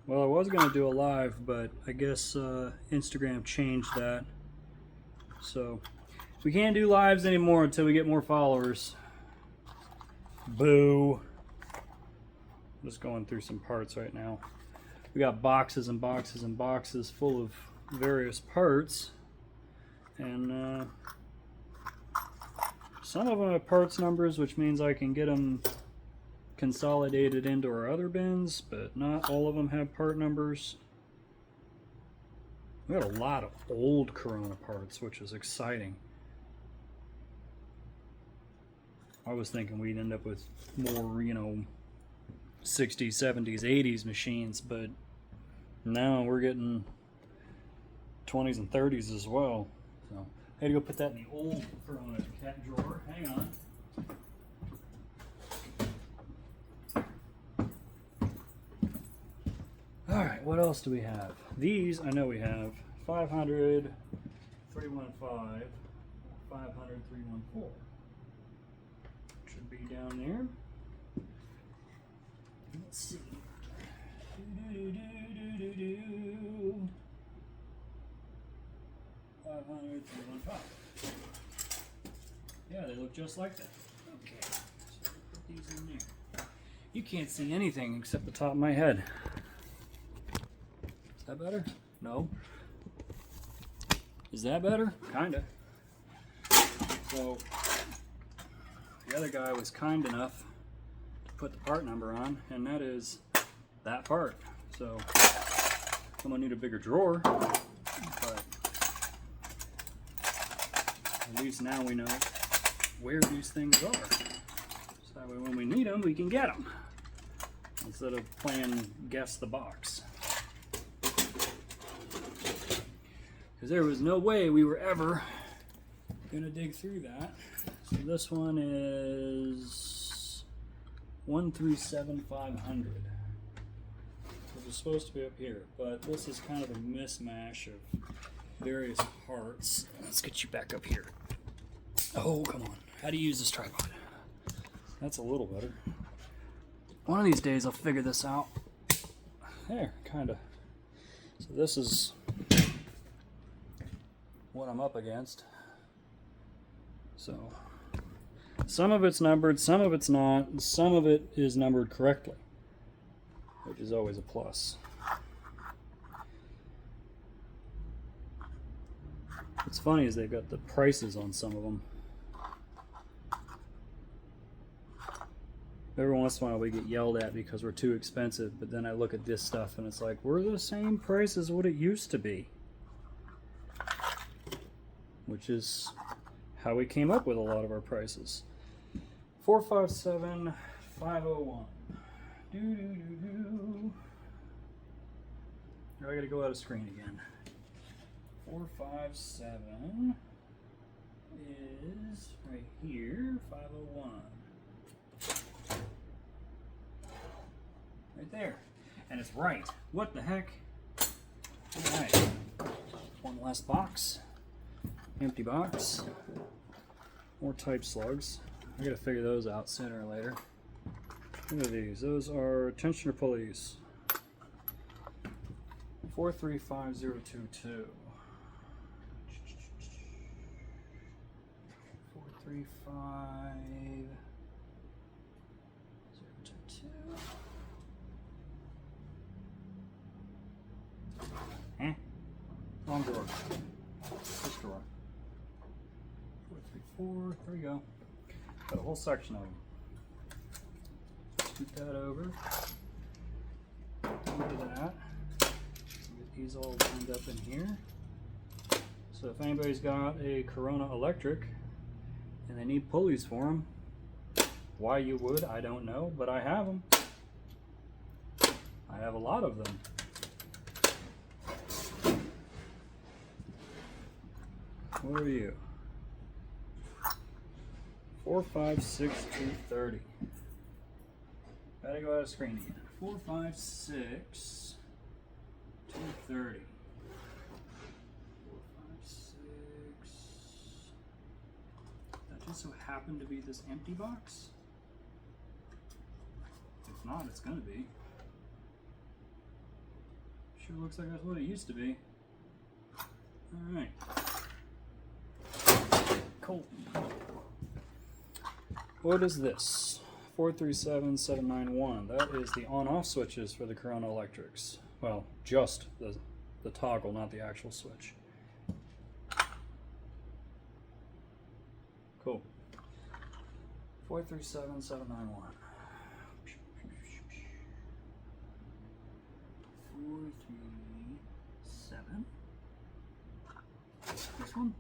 Well, I was going to do a live, but I guess Instagram changed that. So we can't do lives anymore until we get more followers. Boo. I'm just going through some parts right now. We got boxes and boxes and boxes full of various parts. And some of them have parts numbers, which means I can get them consolidated into our other bins, but not all of them have part numbers. We got a lot of old Corona parts, which is exciting. I was thinking we'd end up with more, you know, 60s, 70s, 80s machines, but now we're getting 20s and 30s as well. So I had to go put that in the old Corona cat drawer. Hang on. Alright, what else do we have? These I know we have 500, 315, 500, 314. Should be down there. Let's see. 500, 315. Yeah, they look just like that. Okay, so put these in there. You can't see anything except the top of my head. Is that better? No. Is that better? Kinda. So, the other guy was kind enough to put the part number on, and that is that part. So, I'm gonna need a bigger drawer, but at least now we know where these things are. So that way when we need them, we can get them, instead of playing guess the box. Because there was no way we were ever going to dig through that. So this one is 137500, which is supposed to be up here, but this is kind of a mismatch of various parts. Let's get you back up here. Oh, come on. How do you use this tripod? That's a little better. One of these days I'll figure this out. There, kind of. So this is what I'm up against. So some of it's numbered, some of it's not, and some of it is numbered correctly, which is always a plus. What's funny is they've got the prices on some of them. Every once in a while we get yelled at because we're too expensive, but then I look at this stuff and it's like, we're the same price as what it used to be. Which is how we came up with a lot of our prices. 457501. I gotta go out of screen again. 457 is right here. 501. Right there. And it's right. What the heck? Alright. One last box. Empty box. More type slugs. I gotta figure those out sooner or later. What are these? Those are tensioner pulleys. 435022. 435022. Wrong drawer. This drawer. 434. There we go. Got a whole section of them. Scoot that over. Into that. Get these all lined up in here. So if anybody's got a Corona Electric and they need pulleys for them, why you would, I don't know, but I have them. I have a lot of them. What are you? 456230. Gotta go out of screen again. 456230. 456. That just so happened to be this empty box? If not, it's gonna be. Sure looks like that's what it used to be. Alright. Cool. What is this? 437791. That is the on-off switches for the Corona Electrics. Well, just the toggle, not the actual switch. Cool. 437791. 437. This one.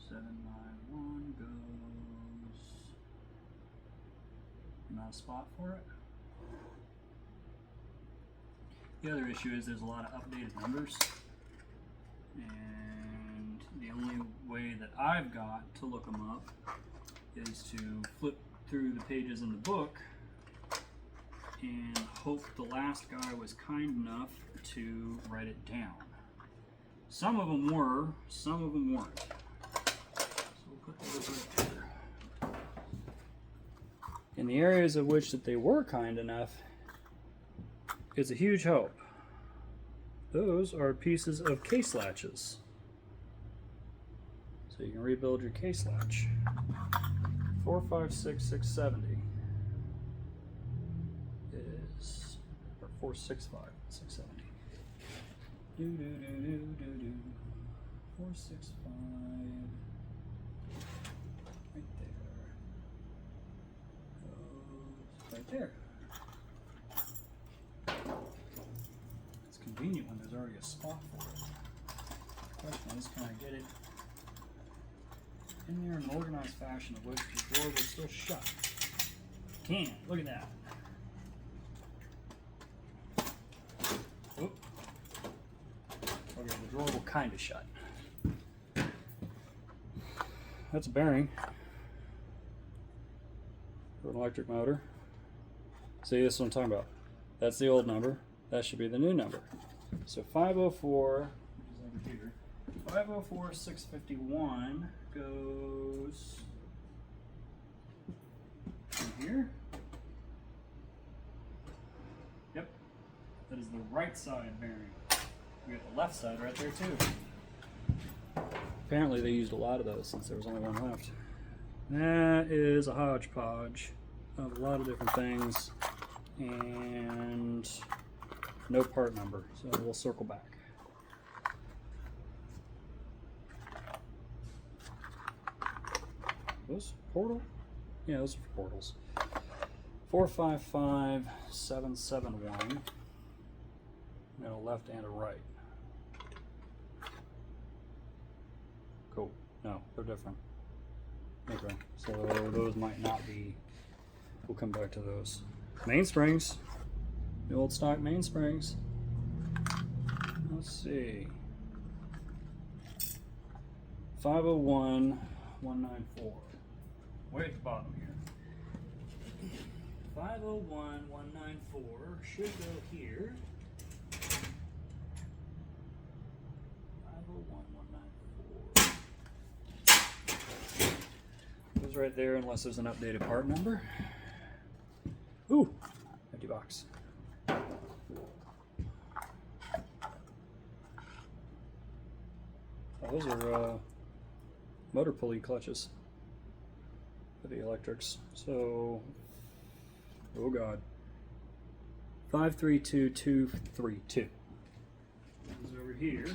791 goes. Not a spot for it. The other issue is there's a lot of updated numbers, and the only way that I've got to look them up is to flip through the pages in the book and hope the last guy was kind enough to write it down. Some of them were, some of them weren't. So we'll put those right there. In the areas of which that they were kind enough, it's a huge help. Those are pieces of case latches. So you can rebuild your case latch. 456670 is, or 465670. 465. Right there. Goes right there. It's convenient when there's already a spot for it. The question is, can I get it in there in an organized fashion of which the drawer will still shut? Can. Look at that. Oop. Okay, the drawer will kind of shut. That's a bearing for an electric motor. See, this is what I'm talking about. That's the old number. That should be the new number. So 504, which is over here, 504,651 goes in here. Yep, that is the right side bearing. We got the left side right there too. Apparently they used a lot of those since there was only one left. That is a hodgepodge of a lot of different things and no part number, so we'll circle back. Those portal? Yeah, those are for portals. 455771. Got a left and a right. Cool. No, they're different. Okay, so those might not be. We'll come back to those. Mainsprings. The old stock mainsprings. Let's see. 501194. Way at the bottom here. 501194 should go here. 501194 goes right there unless there's an updated part number. Ooh, empty box. Oh, those are motor pulley clutches for the electrics. So, oh god, 532232. This is over here.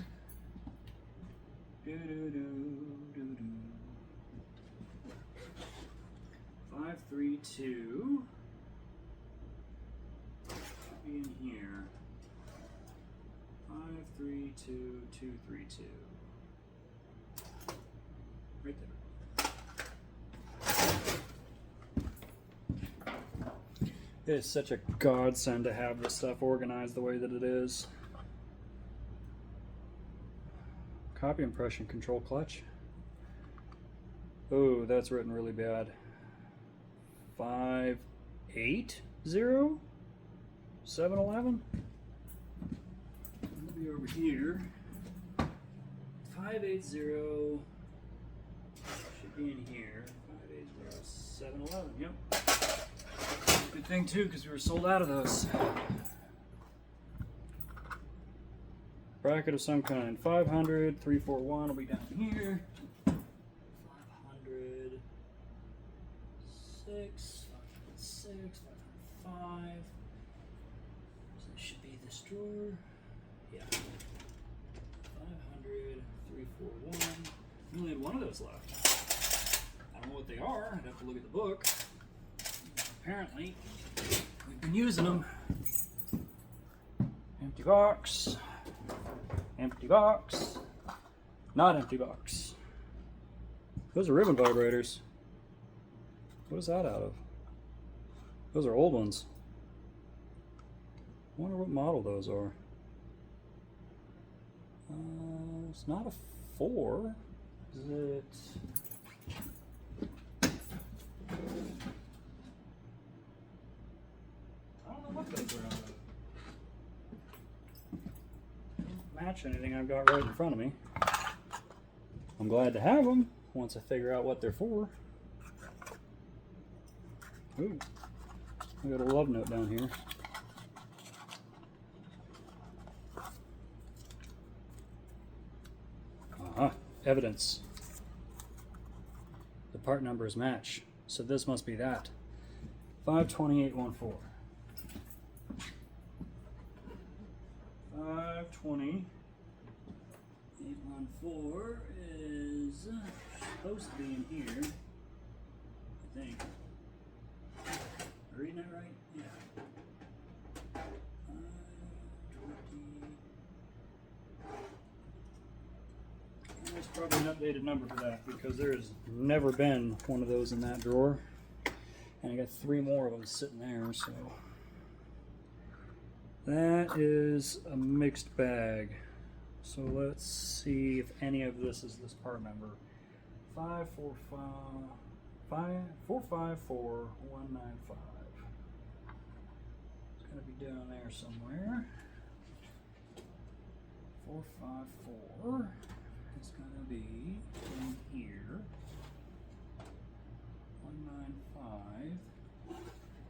532. Be in here. 532232. Right there. It is such a godsend to have this stuff organized the way that it is. Copy impression control clutch. Oh, that's written really bad. 580 711. It'll be over here. 580 should be in here. 580 711. Yep. Good thing too, because we were sold out of those. bracket of some kind. 500, 341 will be down here. 500, 6, 506, 505. So this should be this drawer. Yeah. 500, 341. We only had one of those left. I don't know what they are. I'd have to look at the book. Apparently, we've been using them. Empty box. Empty box. Not empty box. Those are ribbon vibrators. What is that out of? Those are old ones. I wonder what model those are. It's not a 4. Is it? I don't know what those are out of. Don't match anything I've got right in front of me. I'm glad to have them once I figure out what they're for. Ooh, I got a love note down here. Evidence. The part numbers match, so this must be that. 52814. 52814 is supposed to be in here, I think. Am I reading that right? Yeah. 520. There's probably an updated number for that because there's never been one of those in that drawer. And I got 3 more of them sitting there, so. That is a mixed bag. So let's see if any of this is this part number. 454,195. It's gonna be down there somewhere. 454 is gonna be in here. 195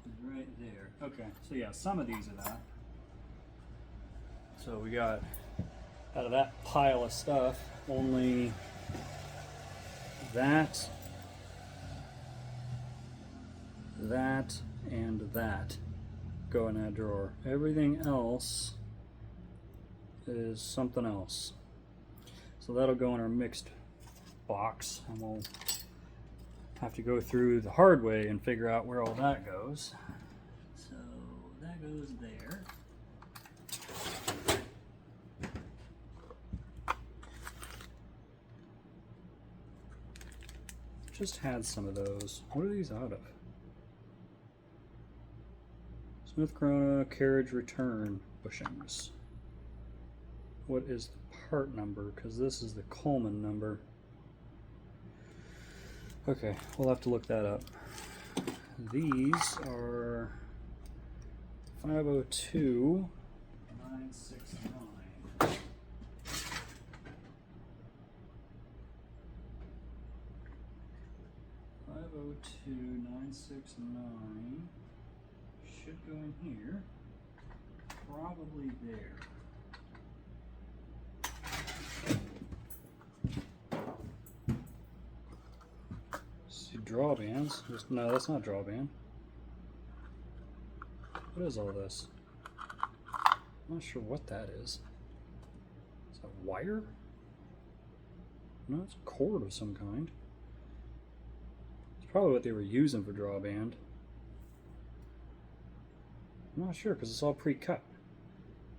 is right there. Okay, so yeah, some of these are that. So we got, out of that pile of stuff, only that, and that go in that drawer. Everything else is something else. So that'll go in our mixed box, and we'll have to go through the hard way and figure out where all that goes. So that goes there. Just had some of those. What are these out of? Smith Corona carriage return bushings. What is the part number? Because this is the Coleman number. Okay, we'll have to look that up. These are 502,969. 502,969 should go in here, probably there. See drawbands. No, that's not drawband. What is all this? I'm not sure what that is. Is that wire? No, it's a cord of some kind. Probably what they were using for drawband. I'm not sure because it's all pre-cut.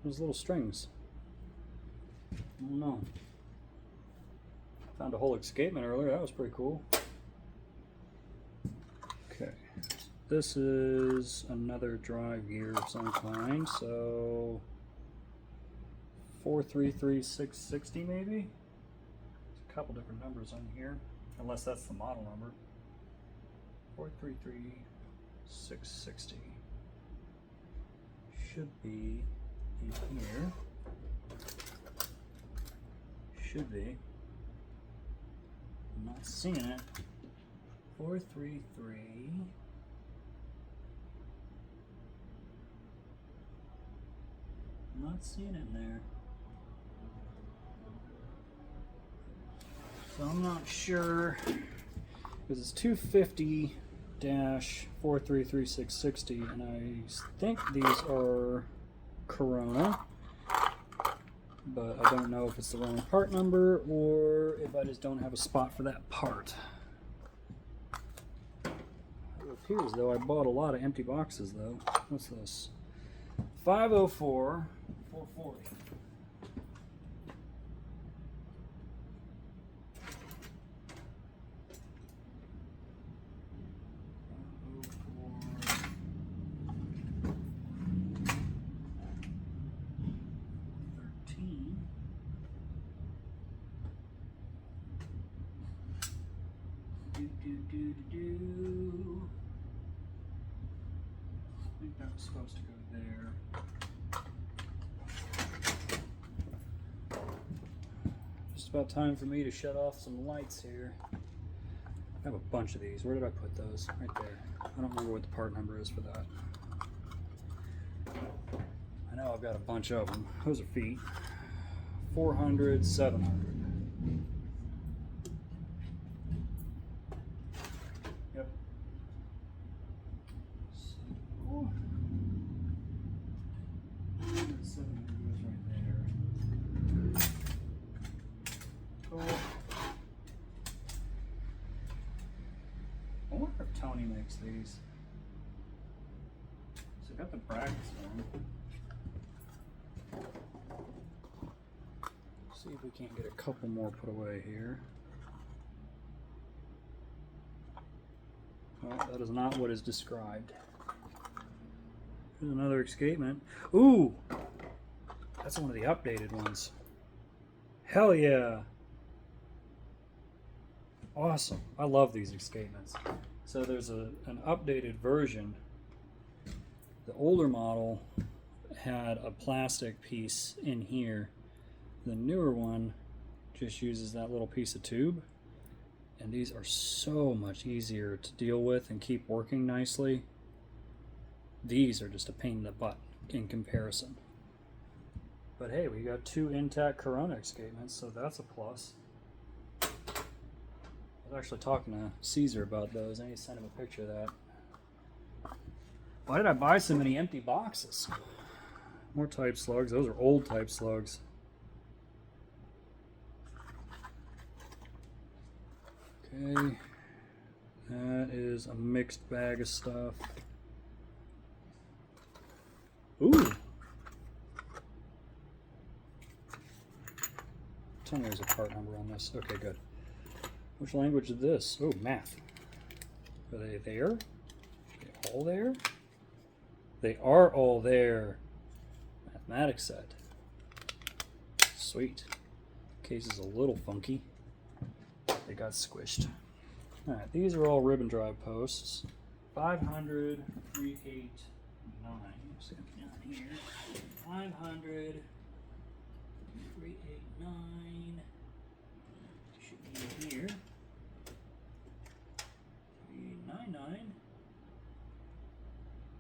Those little strings. I don't know. Found a whole escapement earlier. That was pretty cool. Okay. This is another drive gear of some kind. So 433660 maybe? There's a couple different numbers on here. Unless that's the model number. 433660 should be in here. Should be. I'm not seeing it. 433. I'm not seeing it in there. So I'm not sure, because it's 250-43360, and I think these are Corona, but I don't know if it's the wrong part number or if I just don't have a spot for that part. It appears though I bought a lot of empty boxes though. What's this? 504 440. I think that was supposed to go there. Just about time for me to shut off some lights here. I have a bunch of these. Where did I put those? Right there. I don't remember what the part number is for that. I know I've got a bunch of them. Those are feet. 400, 700. Yep. So, 700 goes right there. Cool. I wonder if Tony makes these. So I got the brackets for them. See if we can't get a couple more put away here. Well, that is not what is described. Here's another escapement. Ooh! That's one of the updated ones. Hell yeah! Awesome. I love these escapements. So there's an updated version. The older model had a plastic piece in here. The newer one just uses that little piece of tube, and these are so much easier to deal with and keep working nicely. These are just a pain in the butt in comparison. But hey, we got 2 intact Corona escapements, so that's a plus. I was actually talking to Caesar about those. I need to send him a picture of that. Why did I buy so many empty boxes? More type slugs. Those are old type slugs. Okay, that is a mixed bag of stuff. Ooh! Tell me there's a part number on this. Okay, good. Which language is this? Oh, math. Are they there? Are they all there? They are all there. Mathematics set. Sweet. Case is a little funky. They got squished. Alright, these are all ribbon drive posts. 500, 389. See down here. 500, 389. Should be in here. 399.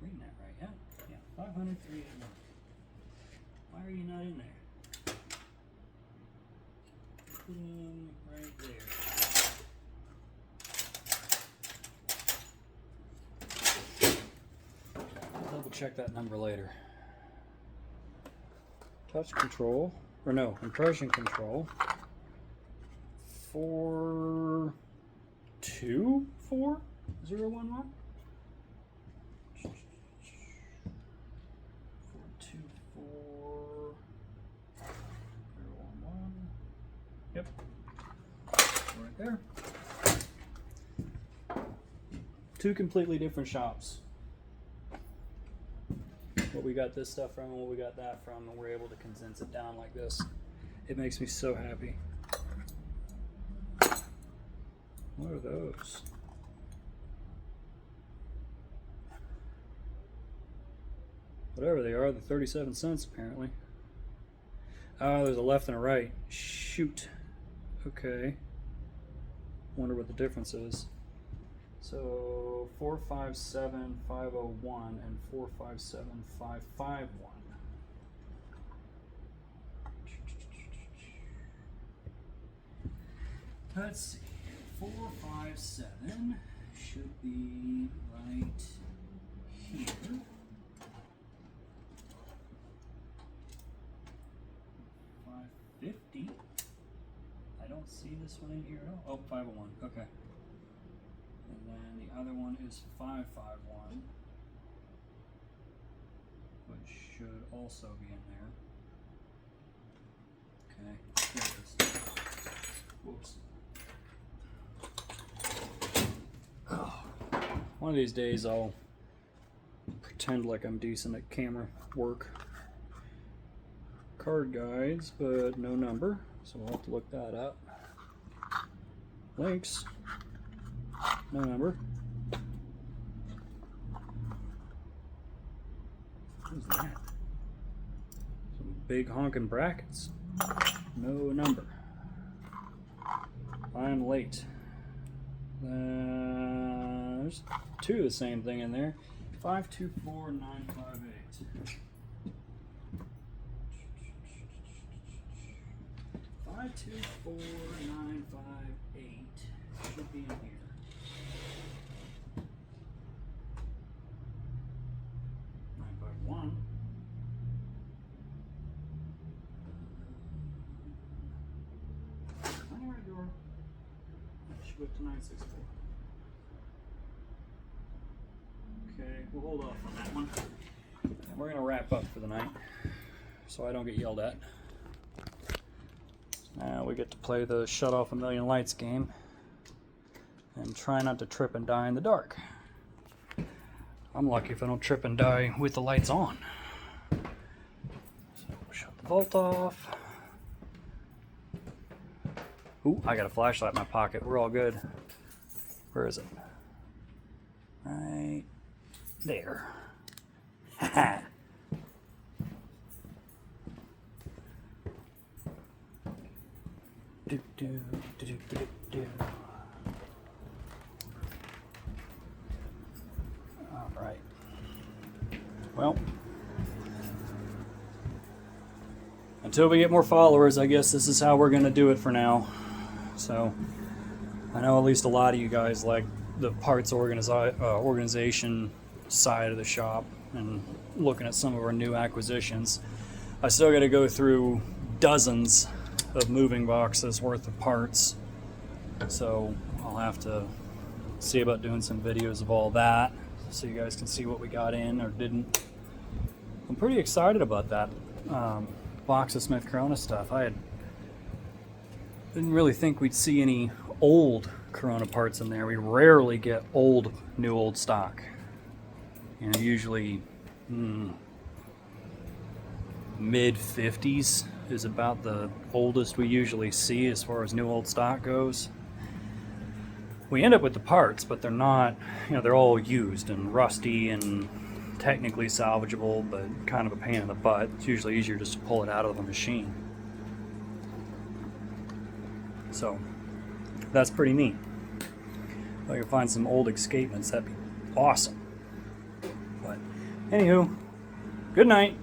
Reading that right, yeah? Yeah, 500, 389. Why are you not in there? Put them right there. Double check that number later. Touch control, or no, impression control. 424011. 424011. Yep. Right there. 2 completely different shops. What we got this stuff from and what we got that from, and we're able to condense it down like this. It makes me so happy. What are those? Whatever they are, they're 37 cents apparently. Oh, there's a left and a right. Shoot. Okay. Wonder what the difference is. So 457501 and 457551. Let's see. 457 should be right here. 550. I don't see this one in here at all. Oh, 501. Okay. And then the other one is 551, which should also be in there. Okay, there it is. Whoops. Oh. One of these days I'll pretend like I'm decent at camera work. Card guides, but no number, so we'll have to look that up. Links, no number. What is that? Some big honking brackets. No number. I'm late. There's two of the same thing in there. 524958. 524958 should be in here. Nine five one. Right door. Should go to 964. Okay, we'll hold off on that one. And we're gonna wrap up for the night, so I don't get yelled at. Now we get to play the Shut Off a Million Lights game and try not to trip and die in the dark. I'm lucky if I don't trip and die with the lights on. So we'll shut the vault off. Ooh, I got a flashlight in my pocket. We're all good. Where is it? Right there. Haha. Do, do, do, do, do, do. All right. Well, until we get more followers, I guess this is how we're going to do it for now. So, I know at least a lot of you guys like the parts organization side of the shop and looking at some of our new acquisitions. I still got to go through dozens of moving boxes worth of parts, so I'll have to see about doing some videos of all that so you guys can see what we got in or didn't. I'm pretty excited about that box of Smith Corona stuff. Didn't really think we'd see any old Corona parts in there. We rarely get old stock. You know, usually mid 50s is about the oldest we usually see as far as new old stock goes. We end up with the parts, but they're not, you know, they're all used and rusty and technically salvageable, but kind of a pain in the butt. It's usually easier just to pull it out of the machine. So that's pretty neat. If I can find some old escapements, that'd be awesome. But anywho, good night.